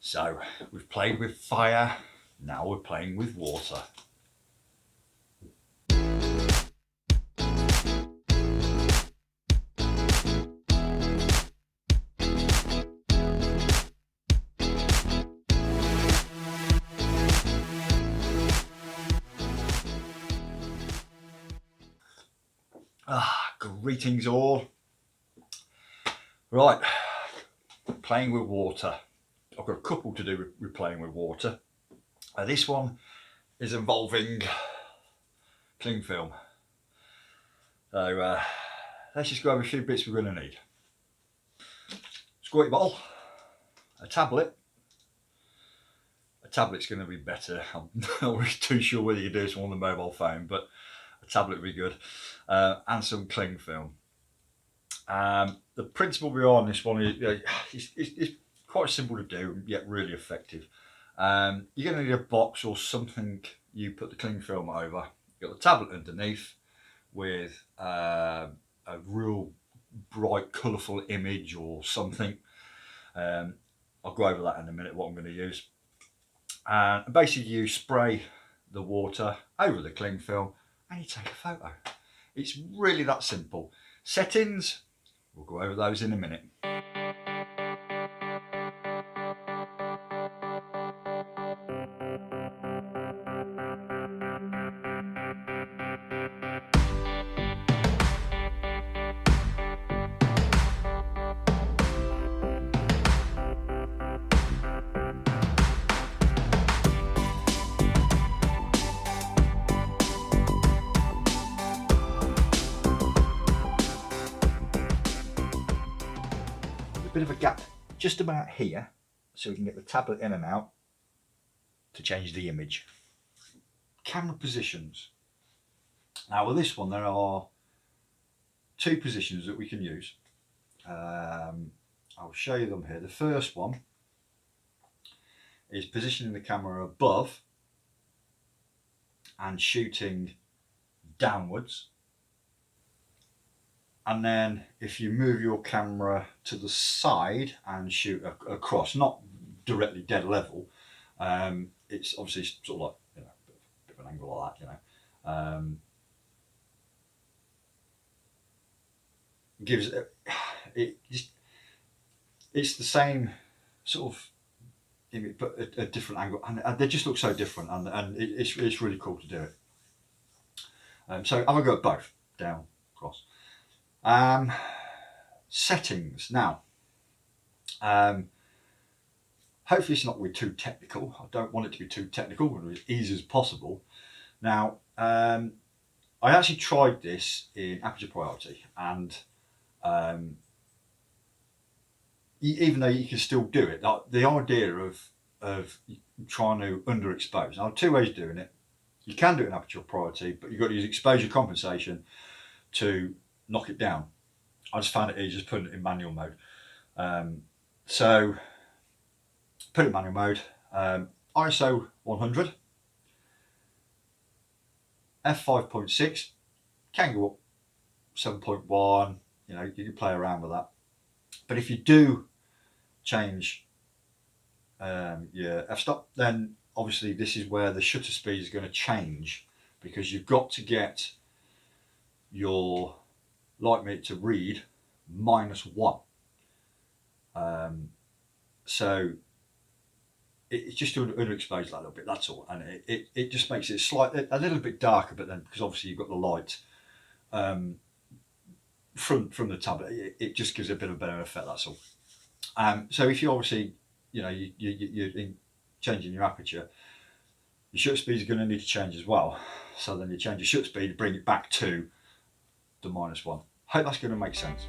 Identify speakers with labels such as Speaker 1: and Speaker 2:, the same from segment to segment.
Speaker 1: So we've played with fire, now we're playing with water. Greetings all. Right, playing with water. I've got a couple to do with playing with water. This one is involving cling film. So let's just go over a few bits we're going to need. Squirty bottle, a tablet. A tablet's going to be better. I'm not really too sure whether you do this on the mobile phone, but a tablet would be good. And some cling film. The principle behind this one is quite simple to do, yet really effective. You're going to need a box or something you put the cling film over. You've got the tablet underneath with a real bright, colourful image or something. I'll go over that in a minute, what I'm going to use. And basically you spray the water over the cling film and you take a photo. It's really that simple. Settings, we'll go over those in a minute. Bit of a gap just about here so we can get the tablet in and out to change the image. Camera positions. Now with this one there are two positions that we can use. I'll show you them here. The first one is positioning the camera above and shooting downwards. And then if you move your camera to the side and shoot across, not directly dead level, it's obviously sort of like, you know, a bit of an angle like that, you know. Gives it's the same sort of image, but a different angle, and they just look so different, and it's really cool to do it. So I'm gonna go at both, down, across. Settings. Now, hopefully it's not too technical. I don't want it to be too technical, but as easy as possible. Now, I actually tried this in aperture priority, and even though you can still do it, the idea of trying to underexpose. Now, two ways of doing it. You can do it in aperture priority, but you've got to use exposure compensation to knock it down. I just found it easier just putting it in manual mode. So put it in manual mode, ISO 100, f5.6, can go up 7.1, you know, you can play around with that. But if you do change your f-stop, then obviously this is where the shutter speed is going to change, because you've got to get your light meter to read -1. So it's just to underexpose that a little bit, that's all, and it just makes it a little bit darker, but then because obviously you've got the light from the tablet, it just gives a bit of a better effect, that's all. So if you obviously, you know, you're changing your aperture, your shutter speed is going to need to change as well. So then you change your shutter speed to bring it back to the -1. Hope that's going to make sense.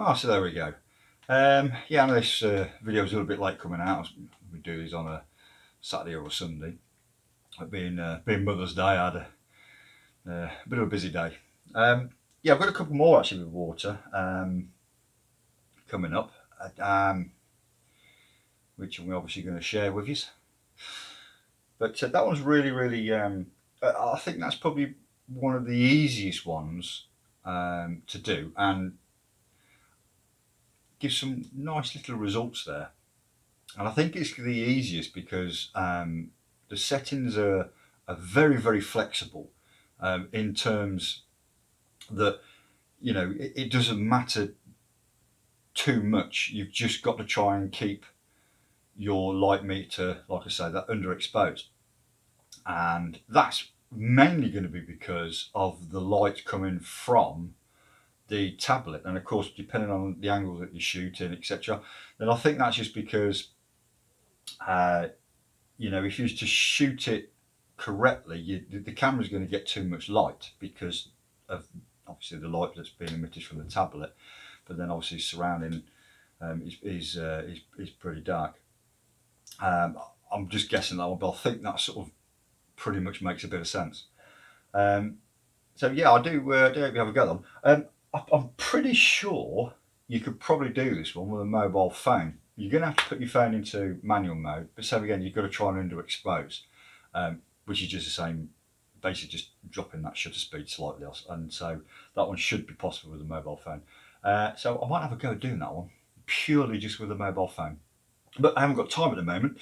Speaker 1: Oh, so there we go. Yeah, I know this video is a little bit late coming out. We do these on a Saturday or a Sunday. Being Mother's Day, I had a bit of a busy day. Yeah, I've got a couple more actually with water coming up, which I'm obviously going to share with you. But that one's really, I think that's probably one of the easiest ones to do and give some nice little results there. And I think it's the easiest because the settings are very flexible in terms that, you know, it doesn't matter too much. You've just got to try and keep your light meter, like I say, that underexposed. And that's mainly going to be because of the light coming from the tablet. And of course, depending on the angle that you're shooting, etc., then I think that's just because you know, if you was to shoot it correctly, the camera's going to get too much light because of obviously the light that's being emitted from the tablet, but then obviously surrounding is pretty dark. I'm just guessing that one, but I think that sort of pretty much makes a bit of sense. So yeah, I do hope you have a go on. I'm pretty sure you could probably do this one with a mobile phone. You're going to have to put your phone into manual mode, but so again, you've got to try and underexpose, which is just the same, basically just dropping that shutter speed slightly, and so that one should be possible with a mobile phone. So I might have a go at doing that one, purely just with a mobile phone. But I haven't got time at the moment,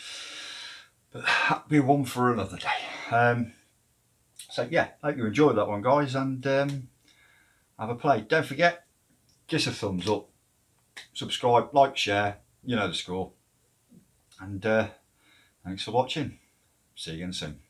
Speaker 1: but that'll be one for another day. So yeah, hope you enjoyed that one, guys, and have a play. Don't forget, give us a thumbs up, subscribe, like, share, you know the score. And thanks for watching. See you again soon.